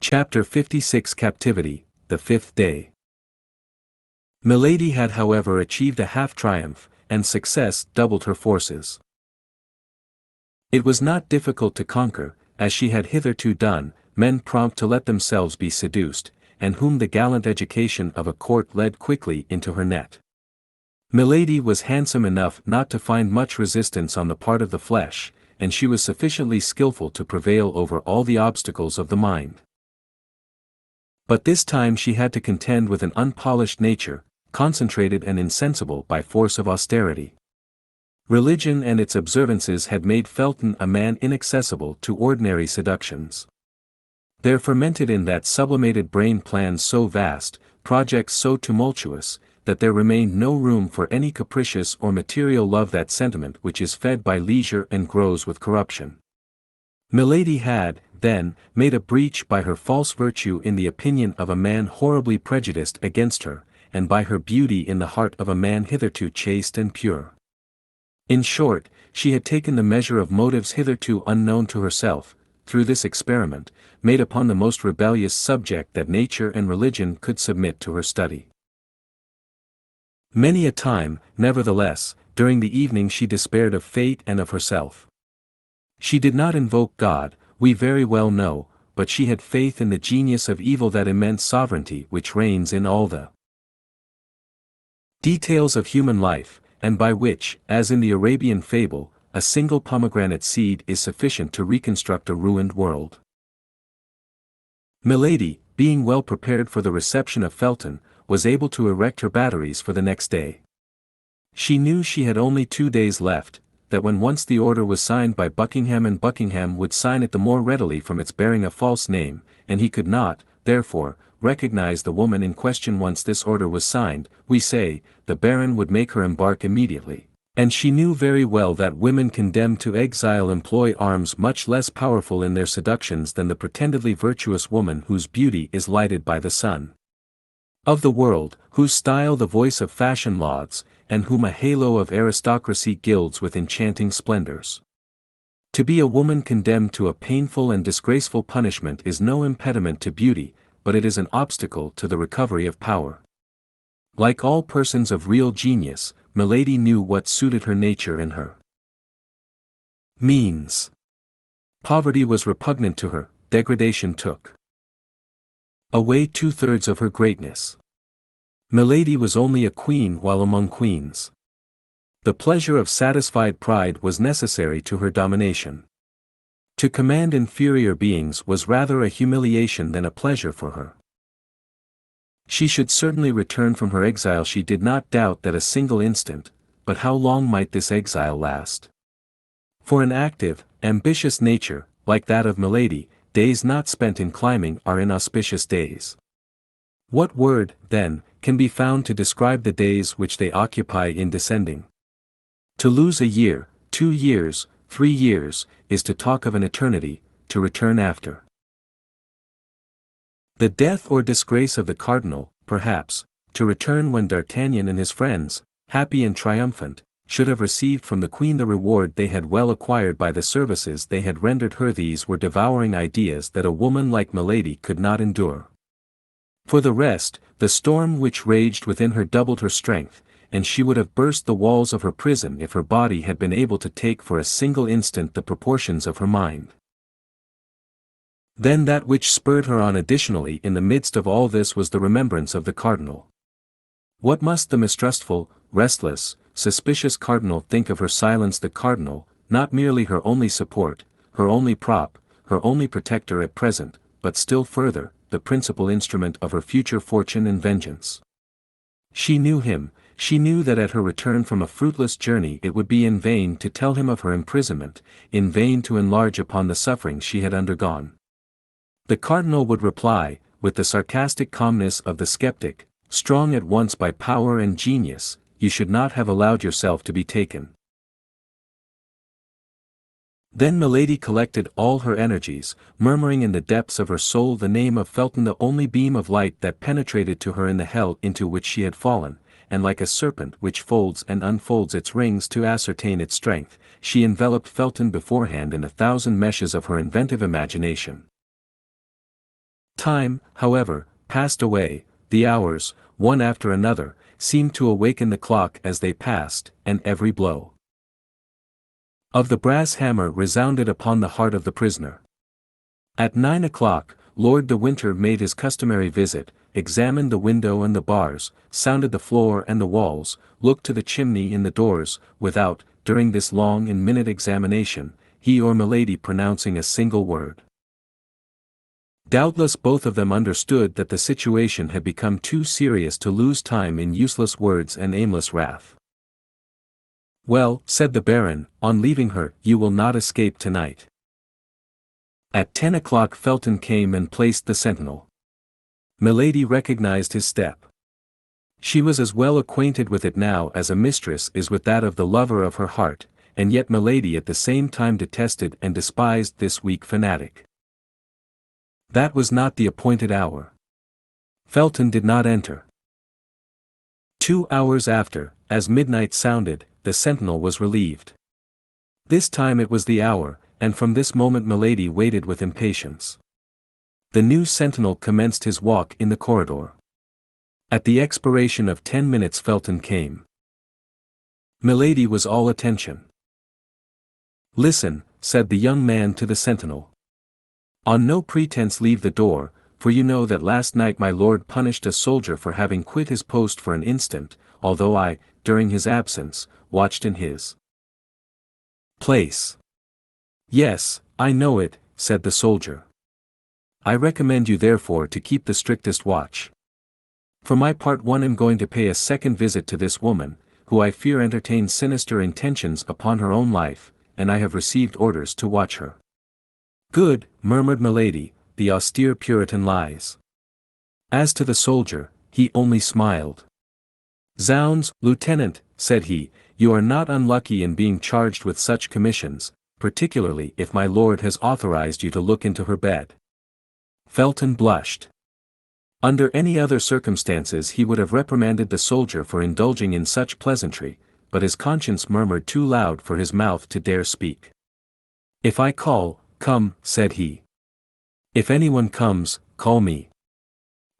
Chapter 56 Captivity, the Fifth Day. Milady had however achieved a half-triumph, and success doubled her forces. It was not difficult to conquer, as she had hitherto done, men prompt to let themselves be seduced, and whom the gallant education of a court led quickly into her net. Milady was handsome enough not to find much resistance on the part of the flesh, and she was sufficiently skillful to prevail over all the obstacles of the mind. But this time she had to contend with an unpolished nature, concentrated and insensible by force of austerity. Religion and its observances had made Felton a man inaccessible to ordinary seductions. There fermented in that sublimated brain plans so vast, projects so tumultuous, that there remained no room for any capricious or material love, that sentiment which is fed by leisure and grows with corruption. Milady had, then, made a breach by her false virtue in the opinion of a man horribly prejudiced against her, and by her beauty in the heart of a man hitherto chaste and pure. In short, she had taken the measure of motives hitherto unknown to herself, through this experiment, made upon the most rebellious subject that nature and religion could submit to her study. Many a time, nevertheless, during the evening she despaired of fate and of herself. She did not invoke God, we very well know, but she had faith in the genius of evil, that immense sovereignty which reigns in all the details of human life, and by which, as in the Arabian fable, a single pomegranate seed is sufficient to reconstruct a ruined world. Milady, being well prepared for the reception of Felton, was able to erect her batteries for the next day. She knew she had only 2 days left, that when once the order was signed by Buckingham, and Buckingham would sign it the more readily from its bearing a false name, and he could not, therefore, recognize the woman in question once this order was signed, we say, the Baron would make her embark immediately. And she knew very well that women condemned to exile employ arms much less powerful in their seductions than the pretendedly virtuous woman whose beauty is lighted by the sun of the world, whose style the voice of fashion lauds, and whom a halo of aristocracy gilds with enchanting splendors. To be a woman condemned to a painful and disgraceful punishment is no impediment to beauty, but it is an obstacle to the recovery of power. Like all persons of real genius, Milady knew what suited her nature and her means. Poverty was repugnant to her, degradation took away 2/3 of her greatness. Milady was only a queen while among queens. The pleasure of satisfied pride was necessary to her domination. To command inferior beings was rather a humiliation than a pleasure for her. She should certainly return from her exile, she did not doubt that a single instant, but how long might this exile last? For an active, ambitious nature, like that of Milady, days not spent in climbing are inauspicious days. What word, then, can be found to describe the days which they occupy in descending? To lose a year, 2 years, 3 years, is to talk of an eternity, to return after the death or disgrace of the cardinal, perhaps, to return when D'Artagnan and his friends, happy and triumphant, should have received from the queen the reward they had well acquired by the services they had rendered her. These were devouring ideas that a woman like Milady could not endure. For the rest, the storm which raged within her doubled her strength, and she would have burst the walls of her prison if her body had been able to take for a single instant the proportions of her mind. Then that which spurred her on additionally in the midst of all this was the remembrance of the cardinal. What must the mistrustful, restless, suspicious cardinal think of her? Silence the cardinal, not merely her only support, her only prop, her only protector at present, but still further, the principal instrument of her future fortune and vengeance. She knew him, she knew that at her return from a fruitless journey it would be in vain to tell him of her imprisonment, in vain to enlarge upon the sufferings she had undergone. The cardinal would reply, with the sarcastic calmness of the skeptic, strong at once by power and genius, you should not have allowed yourself to be taken. Then Milady collected all her energies, murmuring in the depths of her soul the name of Felton, the only beam of light that penetrated to her in the hell into which she had fallen, and like a serpent which folds and unfolds its rings to ascertain its strength, she enveloped Felton beforehand in 1,000 meshes of her inventive imagination. Time, however, passed away, the hours, one after another, seemed to awaken the clock as they passed, and every blow of the brass hammer resounded upon the heart of the prisoner. At 9 o'clock, Lord de Winter made his customary visit, examined the window and the bars, sounded the floor and the walls, looked to the chimney and the doors, without, during this long and minute examination, he or Milady pronouncing a single word. Doubtless both of them understood that the situation had become too serious to lose time in useless words and aimless wrath. "Well," said the Baron, on leaving her, "you will not escape tonight." At 10 o'clock Felton came and placed the sentinel. Milady recognized his step. She was as well acquainted with it now as a mistress is with that of the lover of her heart, and yet Milady at the same time detested and despised this weak fanatic. That was not the appointed hour. Felton did not enter. 2 hours after, as midnight sounded, the sentinel was relieved. This time it was the hour, and from this moment Milady waited with impatience. The new sentinel commenced his walk in the corridor. At the expiration of 10 minutes Felton came. Milady was all attention. "Listen," said the young man to the sentinel. "On no pretense leave the door, for you know that last night my lord punished a soldier for having quit his post for an instant, although I, during his absence, watched in his place." "Yes, I know it," said the soldier. "I recommend you therefore to keep the strictest watch. For my part I am going to pay a second visit to this woman, who I fear entertains sinister intentions upon her own life, and I have received orders to watch her." "Good," murmured Milady, "the austere Puritan lies." As to the soldier, he only smiled. "Zounds, Lieutenant," said he, "you are not unlucky in being charged with such commissions, particularly if my lord has authorized you to look into her bed." Felton blushed. Under any other circumstances he would have reprimanded the soldier for indulging in such pleasantry, but his conscience murmured too loud for his mouth to dare speak. "If I call, come," said he. "If anyone comes, call me."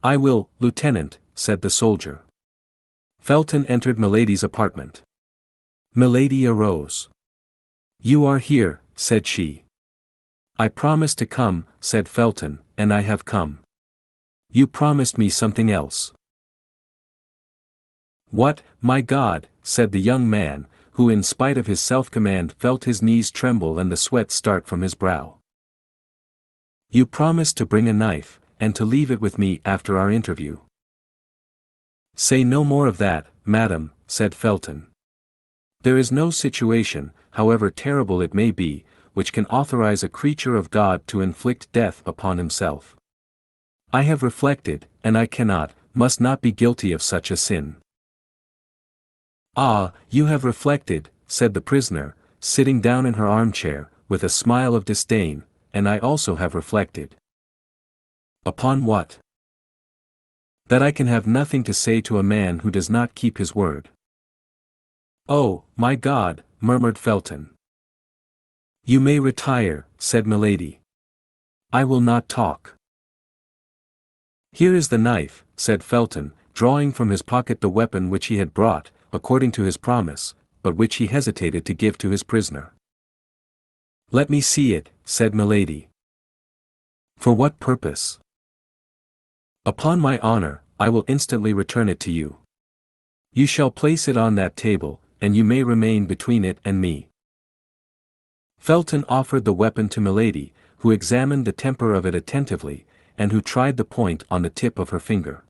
"I will, Lieutenant," said the soldier. Felton entered Milady's apartment. Milady arose. "You are here," said she. "I promised to come," said Felton, "and I have come." "You promised me something else." "What, my God," said the young man, who in spite of his self-command felt his knees tremble and the sweat start from his brow. "You promised to bring a knife, and to leave it with me after our interview." "Say no more of that, madam," said Felton. "There is no situation, however terrible it may be, which can authorize a creature of God to inflict death upon himself. I have reflected, and I cannot, must not be guilty of such a sin." "Ah, you have reflected," said the prisoner, sitting down in her armchair, with a smile of disdain, "and I also have reflected." "Upon what?" "That I can have nothing to say to a man who does not keep his word." "Oh, my God," murmured Felton. "You may retire," said Milady. "I will not talk." "Here is the knife," said Felton, drawing from his pocket the weapon which he had brought, according to his promise, but which he hesitated to give to his prisoner. "Let me see it," said Milady. "For what purpose?" "Upon my honor, I will instantly return it to you. You shall place it on that table, and you may remain between it and me." Felton offered the weapon to Milady, who examined the temper of it attentively, and who tried the point on the tip of her finger.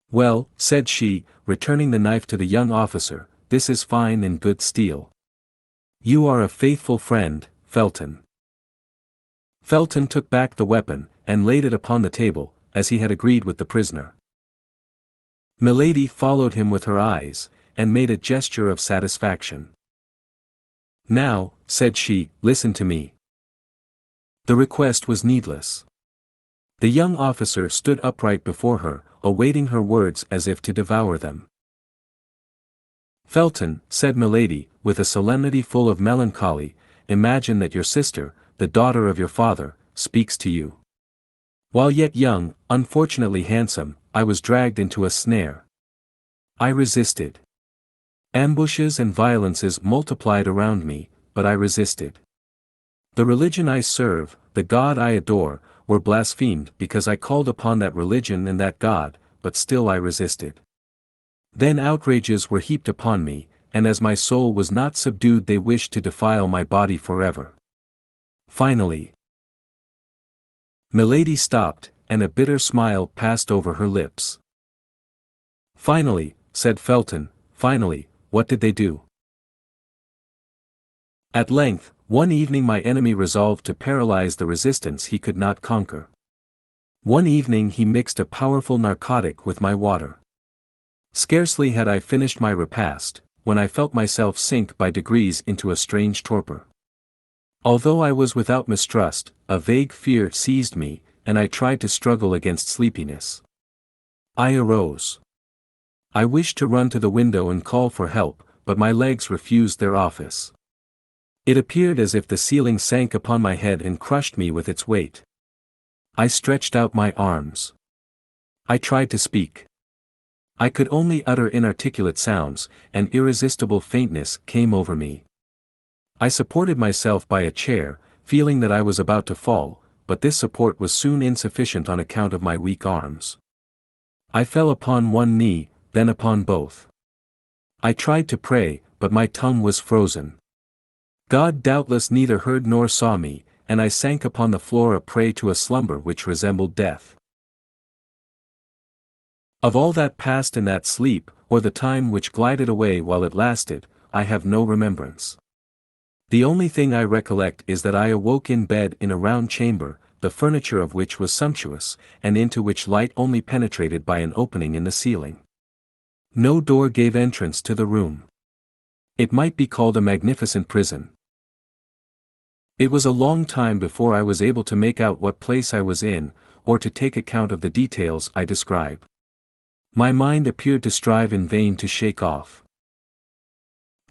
"Well," said she, returning the knife to the young officer, "this is fine and good steel. You are a faithful friend, Felton." Felton took back the weapon, and laid it upon the table, as he had agreed with the prisoner. Milady followed him with her eyes, and made a gesture of satisfaction. "Now," said she, "listen to me." The request was needless. The young officer stood upright before her, awaiting her words as if to devour them. "Felton," said Milady, with a solemnity full of melancholy, "imagine that your sister, the daughter of your father, speaks to you. While yet young, unfortunately handsome, I was dragged into a snare. I resisted. Ambushes and violences multiplied around me, but I resisted. The religion I serve, the God I adore, were blasphemed because I called upon that religion and that God, but still I resisted. Then outrages were heaped upon me, and as my soul was not subdued they wished to defile my body forever. Finally, Milady stopped, and a bitter smile passed over her lips. Finally, said Felton, finally, what did they do? At length, one evening my enemy resolved to paralyze the resistance he could not conquer. One evening he mixed a powerful narcotic with my water. Scarcely had I finished my repast, when I felt myself sink by degrees into a strange torpor. Although I was without mistrust, a vague fear seized me, and I tried to struggle against sleepiness. I arose. I wished to run to the window and call for help, but my legs refused their office. It appeared as if the ceiling sank upon my head and crushed me with its weight. I stretched out my arms. I tried to speak. I could only utter inarticulate sounds, and irresistible faintness came over me. I supported myself by a chair, feeling that I was about to fall, but this support was soon insufficient on account of my weak arms. I fell upon one knee, then upon both. I tried to pray, but my tongue was frozen. God doubtless neither heard nor saw me, and I sank upon the floor a prey to a slumber which resembled death. Of all that passed in that sleep, or the time which glided away while it lasted, I have no remembrance. The only thing I recollect is that I awoke in bed in a round chamber, the furniture of which was sumptuous, and into which light only penetrated by an opening in the ceiling. No door gave entrance to the room. It might be called a magnificent prison. It was a long time before I was able to make out what place I was in, or to take account of the details I describe. My mind appeared to strive in vain to shake off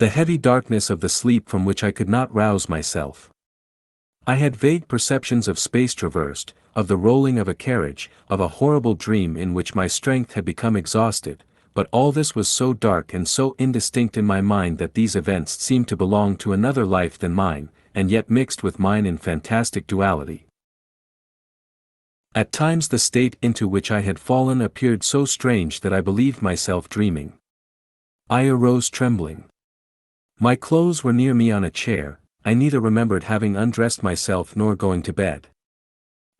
the heavy darkness of the sleep from which I could not rouse myself. I had vague perceptions of space traversed, of the rolling of a carriage, of a horrible dream in which my strength had become exhausted, but all this was so dark and so indistinct in my mind that these events seemed to belong to another life than mine, and yet mixed with mine in fantastic duality. At times the state into which I had fallen appeared so strange that I believed myself dreaming. I arose trembling. My clothes were near me on a chair, I neither remembered having undressed myself nor going to bed.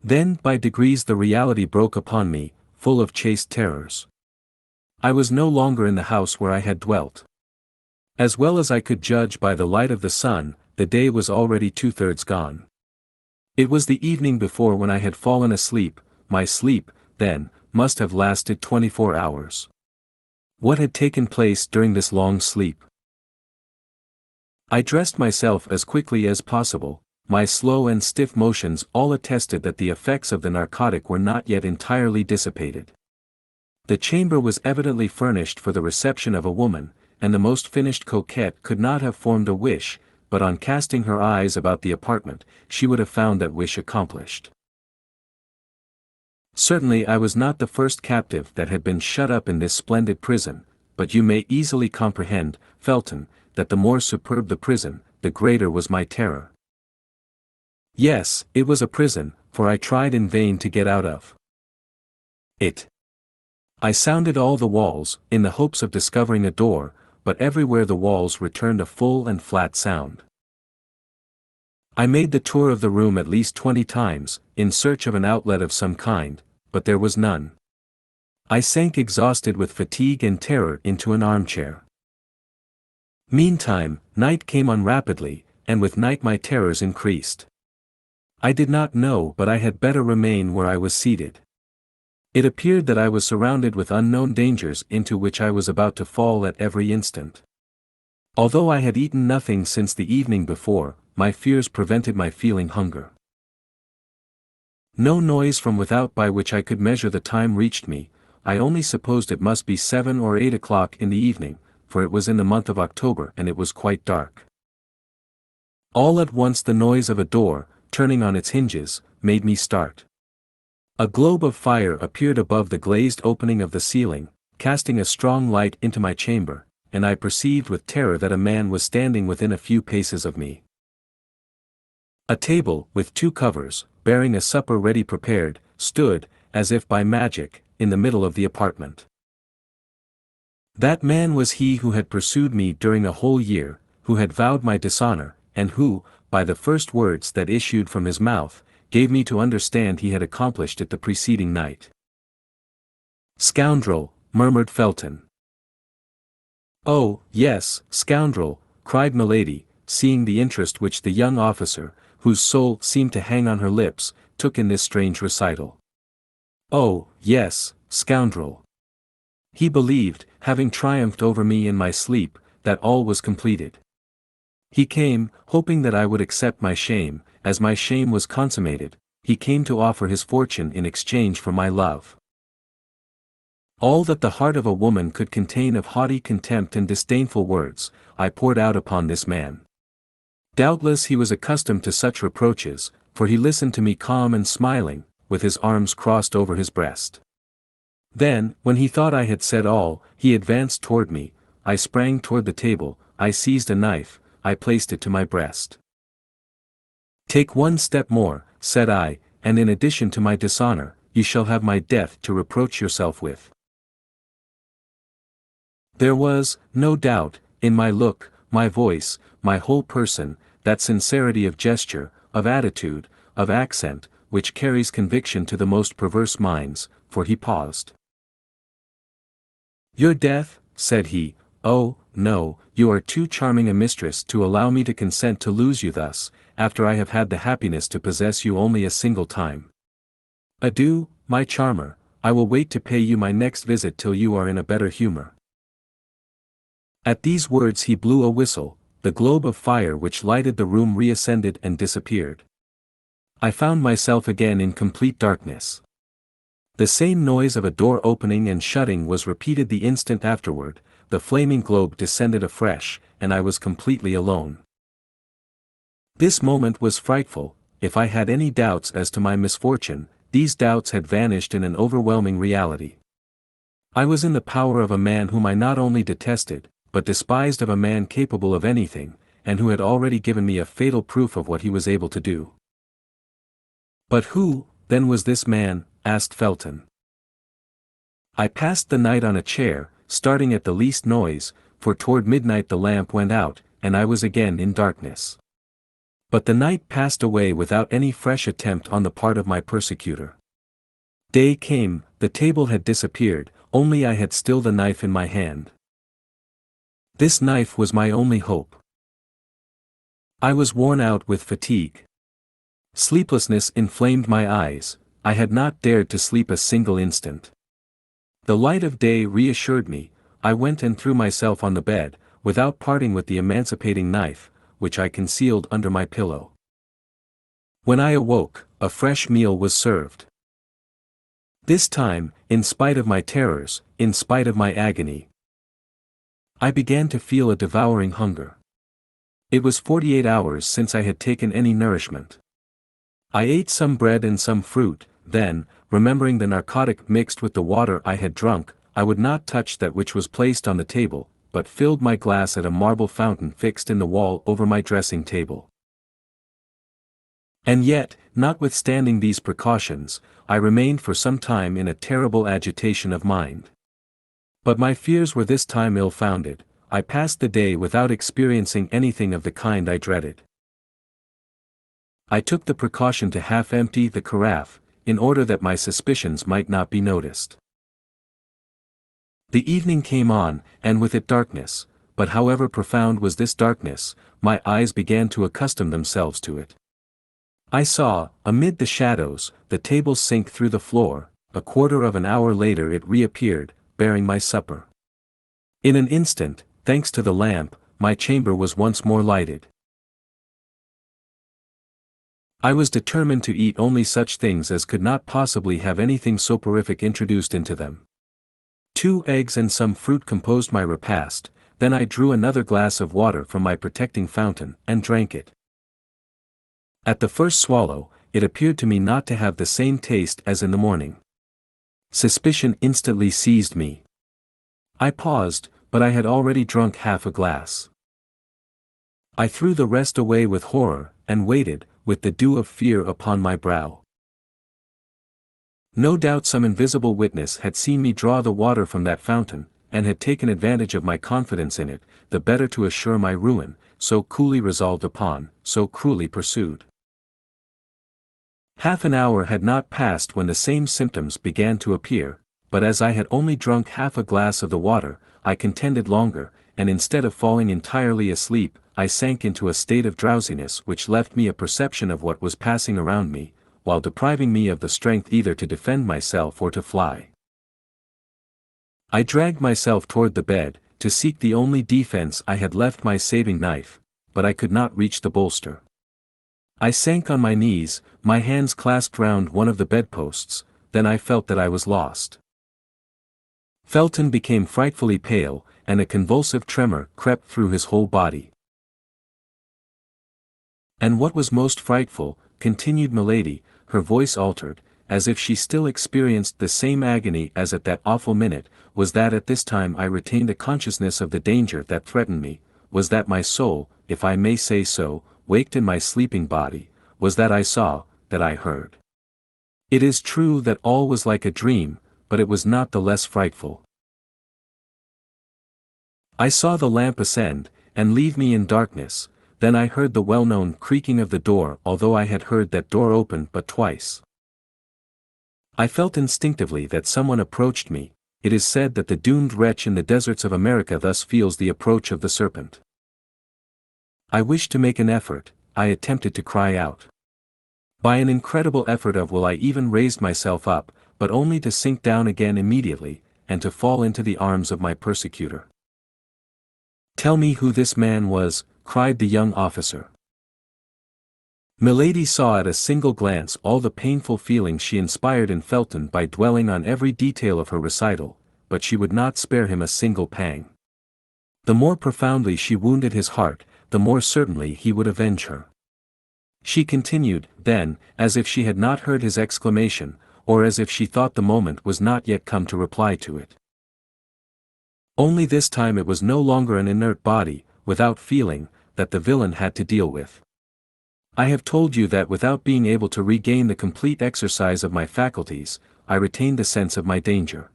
Then by degrees the reality broke upon me, full of chaste terrors. I was no longer in the house where I had dwelt. As well as I could judge by the light of the sun, the day was already 2/3 gone. It was the evening before when I had fallen asleep. My sleep, then, must have lasted 24 hours. What had taken place during this long sleep? I dressed myself as quickly as possible. My slow and stiff motions all attested that the effects of the narcotic were not yet entirely dissipated. The chamber was evidently furnished for the reception of a woman, and the most finished coquette could not have formed a wish, but on casting her eyes about the apartment, she would have found that wish accomplished. Certainly I was not the first captive that had been shut up in this splendid prison, but you may easily comprehend, Felton, that the more superb the prison, the greater was my terror. Yes, it was a prison, for I tried in vain to get out of it. I sounded all the walls, in the hopes of discovering a door, but everywhere the walls returned a full and flat sound. I made the tour of the room at least 20 times, in search of an outlet of some kind, but there was none. I sank exhausted with fatigue and terror into an armchair. Meantime, night came on rapidly, and with night my terrors increased. I did not know but I had better remain where I was seated. It appeared that I was surrounded with unknown dangers into which I was about to fall at every instant. Although I had eaten nothing since the evening before, my fears prevented my feeling hunger. No noise from without by which I could measure the time reached me. I only supposed it must be 7 or 8 o'clock in the evening, for it was in the month of October and it was quite dark. All at once the noise of a door, turning on its hinges, made me start. A globe of fire appeared above the glazed opening of the ceiling, casting a strong light into my chamber, and I perceived with terror that a man was standing within a few paces of me. A table, with 2 covers, bearing a supper ready prepared, stood, as if by magic, in the middle of the apartment. That man was he who had pursued me during a whole year, who had vowed my dishonor, and who, by the first words that issued from his mouth, gave me to understand he had accomplished it the preceding night. "Scoundrel," murmured Felton. "Oh, yes, scoundrel," cried Milady, seeing the interest which the young officer, whose soul seemed to hang on her lips, took in this strange recital. "Oh, yes, scoundrel. He believed, having triumphed over me in my sleep, that all was completed. He came, hoping that I would accept my shame, as my shame was consummated, he came to offer his fortune in exchange for my love. All that the heart of a woman could contain of haughty contempt and disdainful words, I poured out upon this man. Doubtless he was accustomed to such reproaches, for he listened to me calm and smiling, with his arms crossed over his breast. Then, when he thought I had said all, he advanced toward me, I sprang toward the table, I seized a knife, I placed it to my breast. 'Take one step more,' said I, 'and in addition to my dishonor, you shall have my death to reproach yourself with.' There was, no doubt, in my look, my voice, my whole person, that sincerity of gesture, of attitude, of accent, which carries conviction to the most perverse minds, for he paused. 'Your death?' said he. 'Oh, no, you are too charming a mistress to allow me to consent to lose you thus, after I have had the happiness to possess you only a single time. Adieu, my charmer, I will wait to pay you my next visit till you are in a better humor.' At these words he blew a whistle, the globe of fire which lighted the room reascended and disappeared. I found myself again in complete darkness. The same noise of a door opening and shutting was repeated the instant afterward, the flaming globe descended afresh, and I was completely alone. This moment was frightful. If I had any doubts as to my misfortune, these doubts had vanished in an overwhelming reality. I was in the power of a man whom I not only detested, but despised, of a man capable of anything, and who had already given me a fatal proof of what he was able to do. But who, then, was this man? Asked Felton. I passed the night on a chair, starting at the least noise, for toward midnight the lamp went out, and I was again in darkness. But the night passed away without any fresh attempt on the part of my persecutor. Day came, the table had disappeared, only I had still the knife in my hand. This knife was my only hope. I was worn out with fatigue. Sleeplessness inflamed my eyes, I had not dared to sleep a single instant. The light of day reassured me, I went and threw myself on the bed, without parting with the emancipating knife, which I concealed under my pillow. When I awoke, a fresh meal was served. This time, in spite of my terrors, in spite of my agony, I began to feel a devouring hunger. It was 48 hours since I had taken any nourishment. I ate some bread and some fruit, then, remembering the narcotic mixed with the water I had drunk, I would not touch that which was placed on the table, but filled my glass at a marble fountain fixed in the wall over my dressing table. And yet, notwithstanding these precautions, I remained for some time in a terrible agitation of mind. But my fears were this time ill-founded, I passed the day without experiencing anything of the kind I dreaded. I took the precaution to half empty the carafe, in order that my suspicions might not be noticed. The evening came on, and with it darkness, but however profound was this darkness, my eyes began to accustom themselves to it. I saw, amid the shadows, the table sink through the floor, a quarter of an hour later it reappeared, bearing my supper. In an instant, thanks to the lamp, my chamber was once more lighted. I was determined to eat only such things as could not possibly have anything soporific introduced into them. 2 eggs and some fruit composed my repast, then I drew another glass of water from my protecting fountain, and drank it. At the first swallow, it appeared to me not to have the same taste as in the morning. Suspicion instantly seized me. I paused, but I had already drunk half a glass. I threw the rest away with horror, and waited, with the dew of fear upon my brow. No doubt some invisible witness had seen me draw the water from that fountain, and had taken advantage of my confidence in it, the better to assure my ruin, so coolly resolved upon, so cruelly pursued. Half an hour had not passed when the same symptoms began to appear, but as I had only drunk half a glass of the water, I contended longer, and instead of falling entirely asleep, I sank into a state of drowsiness which left me a perception of what was passing around me, while depriving me of the strength either to defend myself or to fly. I dragged myself toward the bed, to seek the only defense I had left, my saving knife, but I could not reach the bolster. I sank on my knees, my hands clasped round one of the bedposts, then I felt that I was lost. Felton became frightfully pale, and a convulsive tremor crept through his whole body. And what was most frightful, continued Milady, her voice altered, as if she still experienced the same agony as at that awful minute, was that at this time I retained a consciousness of the danger that threatened me, was that my soul, if I may say so, waked in my sleeping body, was that I saw, that I heard. It is true that all was like a dream, but it was not the less frightful. I saw the lamp ascend, and leave me in darkness, then I heard the well-known creaking of the door, although I had heard that door open but twice. I felt instinctively that someone approached me. It is said that the doomed wretch in the deserts of America thus feels the approach of the serpent. I wished to make an effort, I attempted to cry out. By an incredible effort of will I even raised myself up, but only to sink down again immediately, and to fall into the arms of my persecutor. "Tell me who this man was," cried the young officer. Milady saw at a single glance all the painful feelings she inspired in Felton by dwelling on every detail of her recital, but she would not spare him a single pang. The more profoundly she wounded his heart, the more certainly he would avenge her. She continued, then, as if she had not heard his exclamation, or as if she thought the moment was not yet come to reply to it. Only this time it was no longer an inert body, without feeling, that the villain had to deal with. I have told you that without being able to regain the complete exercise of my faculties, I retained the sense of my danger.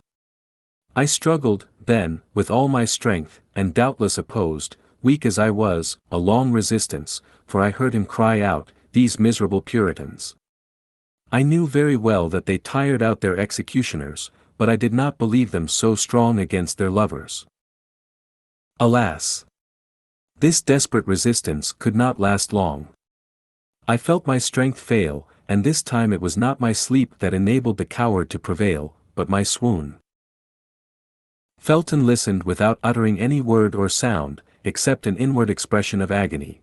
I struggled, then, with all my strength, and doubtless opposed, weak as I was, a long resistance, for I heard him cry out, "These miserable Puritans." I knew very well that they tired out their executioners, but I did not believe them so strong against their lovers. Alas! This desperate resistance could not last long. I felt my strength fail, and this time it was not my sleep that enabled the coward to prevail, but my swoon. Felton listened without uttering any word or sound, except an inward expression of agony.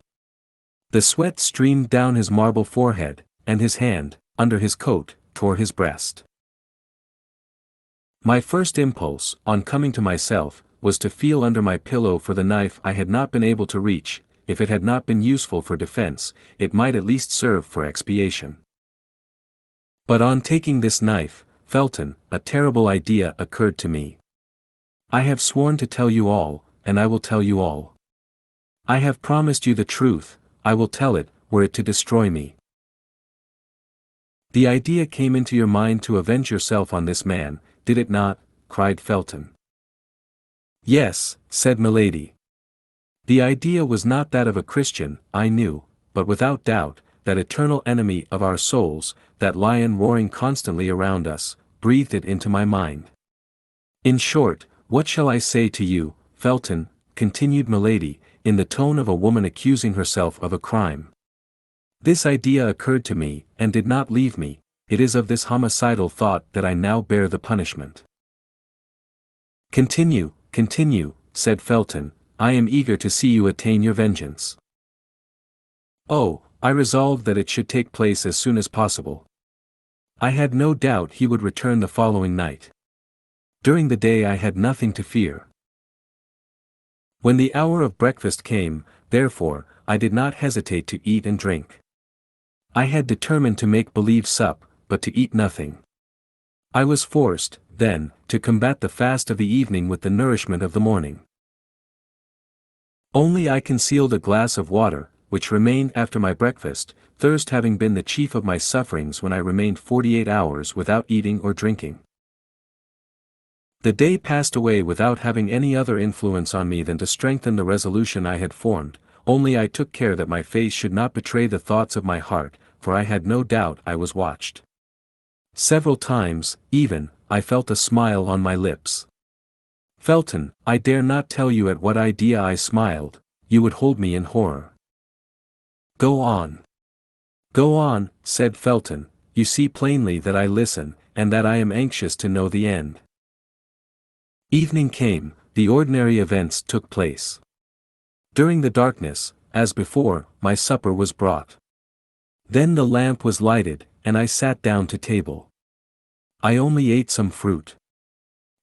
The sweat streamed down his marble forehead, and his hand, under his coat, tore his breast. My first impulse, on coming to myself, was to feel under my pillow for the knife I had not been able to reach. If it had not been useful for defense, it might at least serve for expiation. But on taking this knife, Felton, a terrible idea occurred to me. I have sworn to tell you all, and I will tell you all. I have promised you the truth, I will tell it, were it to destroy me. The idea came into your mind to avenge yourself on this man, did it not? Cried Felton. Yes, said Milady. The idea was not that of a Christian, I knew, but without doubt, that eternal enemy of our souls, that lion roaring constantly around us, breathed it into my mind. In short, what shall I say to you, Felton, continued Milady, in the tone of a woman accusing herself of a crime. This idea occurred to me, and did not leave me. It is of this homicidal thought that I now bear the punishment. Continue, said Felton, I am eager to see you attain your vengeance. Oh, I resolved that it should take place as soon as possible. I had no doubt he would return the following night. During the day I had nothing to fear. When the hour of breakfast came, therefore, I did not hesitate to eat and drink. I had determined to make believe sup, but to eat nothing. I was forced, then, to combat the fast of the evening with the nourishment of the morning. Only I concealed a glass of water, which remained after my breakfast, thirst having been the chief of my sufferings when I remained 48 hours without eating or drinking. The day passed away without having any other influence on me than to strengthen the resolution I had formed, only I took care that my face should not betray the thoughts of my heart, for I had no doubt I was watched. Several times, even, I felt a smile on my lips. Felton, I dare not tell you at what idea I smiled, you would hold me in horror. Go on. Go on, said Felton, you see plainly that I listen, and that I am anxious to know the end. Evening came, the ordinary events took place. During the darkness, as before, my supper was brought. Then the lamp was lighted, and I sat down to table. I only ate some fruit.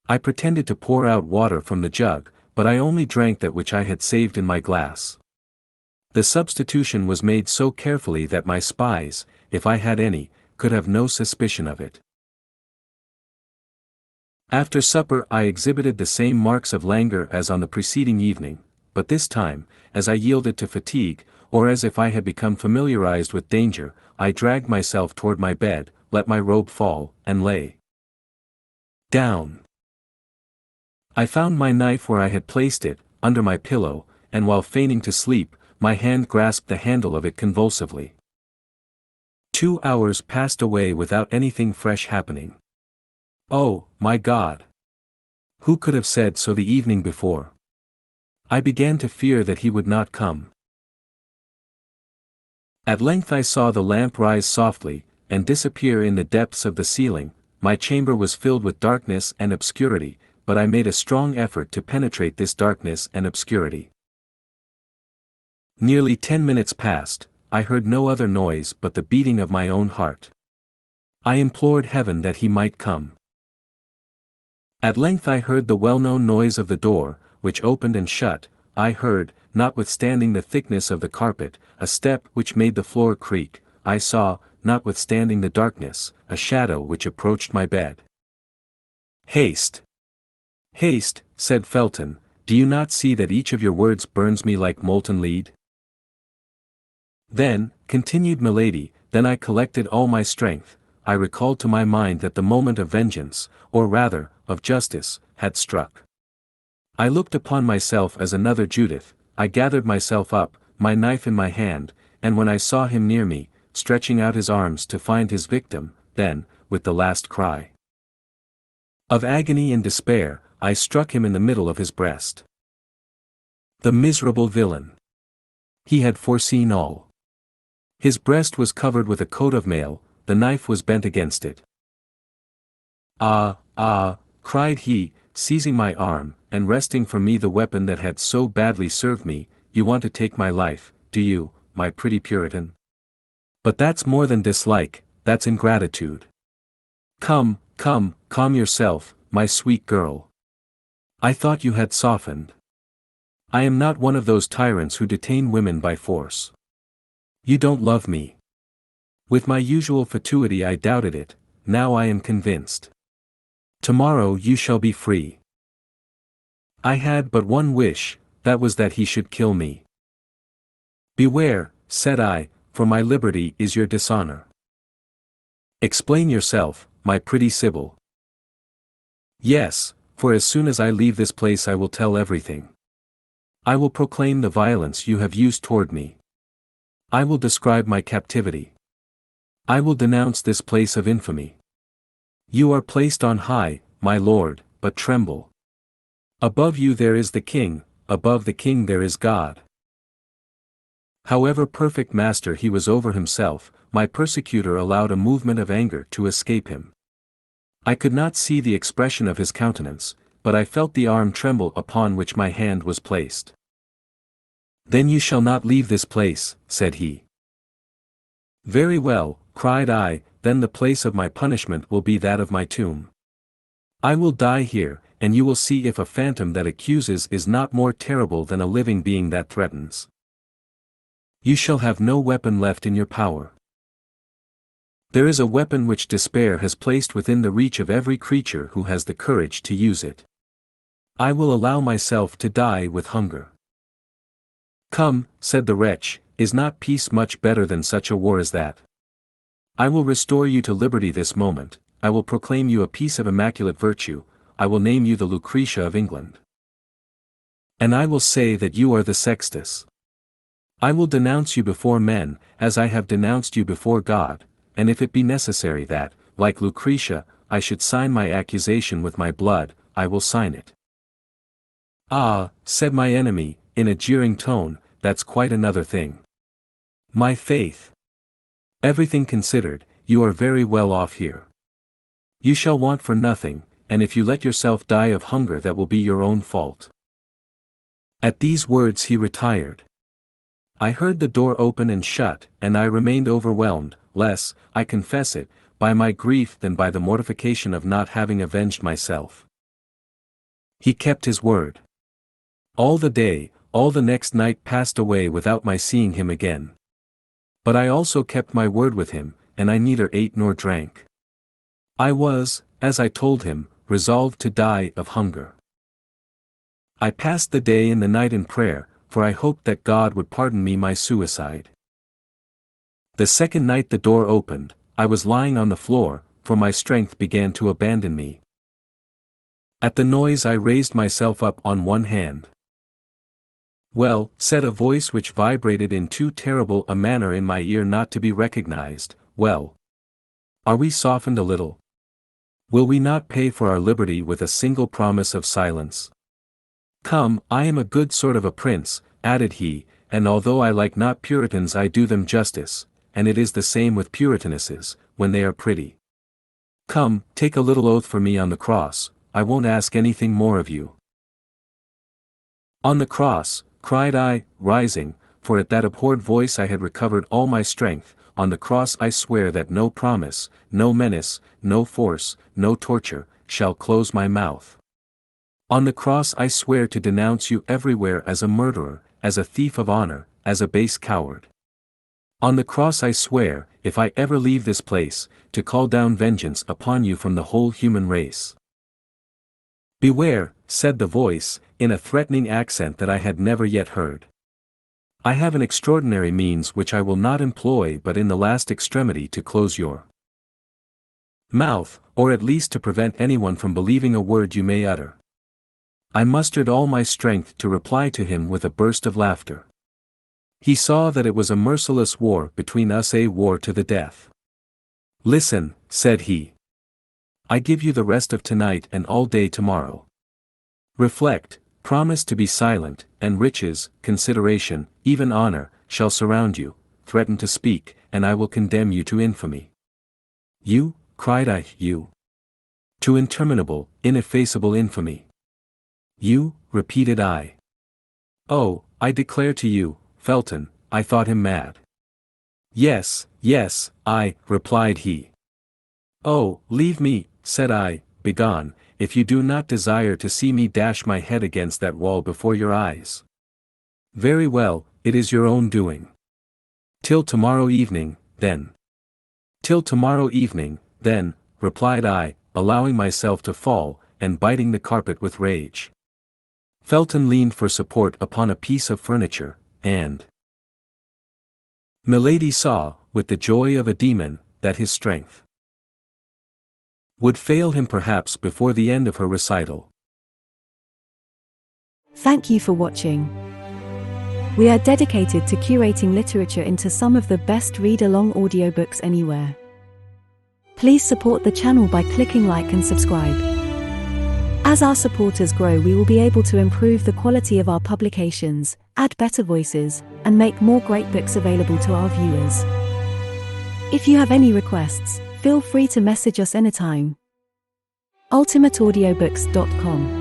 I pretended to pour out water from the jug, but I only drank that which I had saved in my glass. The substitution was made so carefully that my spies, if I had any, could have no suspicion of it. After supper I exhibited the same marks of languor as on the preceding evening, but this time, as I yielded to fatigue, or as if I had become familiarized with danger, I dragged myself toward my bed, let my robe fall, and lay down. I found my knife where I had placed it, under my pillow, and while feigning to sleep, my hand grasped the handle of it convulsively. 2 hours passed away without anything fresh happening. Oh, my God! Who could have said so the evening before? I began to fear that he would not come. At length I saw the lamp rise softly, and disappear in the depths of the ceiling. My chamber was filled with darkness and obscurity, but I made a strong effort to penetrate this darkness and obscurity. Nearly 10 minutes passed, I heard no other noise but the beating of my own heart. I implored heaven that he might come. At length I heard the well-known noise of the door, which opened and shut. I heard, notwithstanding the thickness of the carpet, a step which made the floor creak. I saw, notwithstanding the darkness, a shadow which approached my bed. Haste! Haste, said Felton, do you not see that each of your words burns me like molten lead? Then, continued Milady, then I collected all my strength, I recalled to my mind that the moment of vengeance, or rather, of justice, had struck. I looked upon myself as another Judith, I gathered myself up, my knife in my hand, and when I saw him near me, stretching out his arms to find his victim, then, with the last cry of agony and despair, I struck him in the middle of his breast. The miserable villain! He had foreseen all. His breast was covered with a coat of mail, the knife was bent against it. Ah, ah, cried he, seizing my arm, and wresting from me the weapon that had so badly served me, you want to take my life, do you, my pretty Puritan? But that's more than dislike, that's ingratitude. Come, come, calm yourself, my sweet girl. I thought you had softened. I am not one of those tyrants who detain women by force. You don't love me. With my usual fatuity I doubted it, now I am convinced. Tomorrow you shall be free. I had but one wish, that was that he should kill me. Beware, said I, for my liberty is your dishonor. Explain yourself, my pretty Sibyl. Yes, for as soon as I leave this place I will tell everything. I will proclaim the violence you have used toward me. I will describe my captivity. I will denounce this place of infamy. You are placed on high, my lord, but tremble. Above you there is the king, above the king there is God. However perfect master he was over himself, my persecutor allowed a movement of anger to escape him. I could not see the expression of his countenance, but I felt the arm tremble upon which my hand was placed. Then you shall not leave this place, said he. Very well, cried I, then the place of my punishment will be that of my tomb. I will die here, and you will see if a phantom that accuses is not more terrible than a living being that threatens. You shall have no weapon left in your power. There is a weapon which despair has placed within the reach of every creature who has the courage to use it. I will allow myself to die with hunger. Come, said the wretch, is not peace much better than such a war as that? I will restore you to liberty this moment, I will proclaim you a piece of immaculate virtue, I will name you the Lucretia of England. And I will say that you are the Sextus. I will denounce you before men, as I have denounced you before God, and if it be necessary that, like Lucretia, I should sign my accusation with my blood, I will sign it. Ah, said my enemy, in a jeering tone, that's quite another thing. My faith. Everything considered, you are very well off here. You shall want for nothing, and if you let yourself die of hunger that will be your own fault. At these words he retired. I heard the door open and shut, and I remained overwhelmed, less, I confess it, by my grief than by the mortification of not having avenged myself. He kept his word. All the day, all the next night passed away without my seeing him again. But I also kept my word with him, and I neither ate nor drank. I was, as I told him, resolved to die of hunger. I passed the day and the night in prayer, for I hoped that God would pardon me my suicide. The second night the door opened, I was lying on the floor, for my strength began to abandon me. At the noise I raised myself up on one hand. Well, said a voice which vibrated in too terrible a manner in my ear not to be recognized, well. Are we softened a little? Will we not pay for our liberty with a single promise of silence? Come, I am a good sort of a prince, added he, and although I like not Puritans I do them justice, and it is the same with Puritanesses, when they are pretty. Come, take a little oath for me on the cross, I won't ask anything more of you. On the cross, cried I, rising, for at that abhorred voice I had recovered all my strength, on the cross I swear that no promise, no menace, no force, no torture, shall close my mouth. On the cross I swear to denounce you everywhere as a murderer, as a thief of honor, as a base coward. On the cross I swear, if I ever leave this place, to call down vengeance upon you from the whole human race. Beware, said the voice, in a threatening accent that I had never yet heard. I have an extraordinary means which I will not employ but in the last extremity to close your mouth, or at least to prevent anyone from believing a word you may utter. I mustered all my strength to reply to him with a burst of laughter. He saw that it was a merciless war between us, a war to the death. Listen, said he. I give you the rest of tonight and all day tomorrow. Reflect, promise to be silent, and riches, consideration, even honor, shall surround you, threaten to speak, and I will condemn you to infamy. You, cried I, you. To interminable, ineffaceable infamy. You, repeated I. Oh, I declare to you, Felton, I thought him mad. Yes, yes, I, replied he. Oh, leave me, said I, begone, if you do not desire to see me dash my head against that wall before your eyes. Very well, it is your own doing. Till tomorrow evening, then. Till tomorrow evening, then, replied I, allowing myself to fall, and biting the carpet with rage. Felton leaned for support upon a piece of furniture, and Milady saw, with the joy of a demon, that his strength would fail him perhaps before the end of her recital. Thank you for watching. We are dedicated to curating literature into some of the best read-along audiobooks anywhere. Please support the channel by clicking like and subscribe. As our supporters grow, we will be able to improve the quality of our publications, add better voices, and make more great books available to our viewers. If you have any requests, feel free to message us anytime. ultimateaudiobooks.com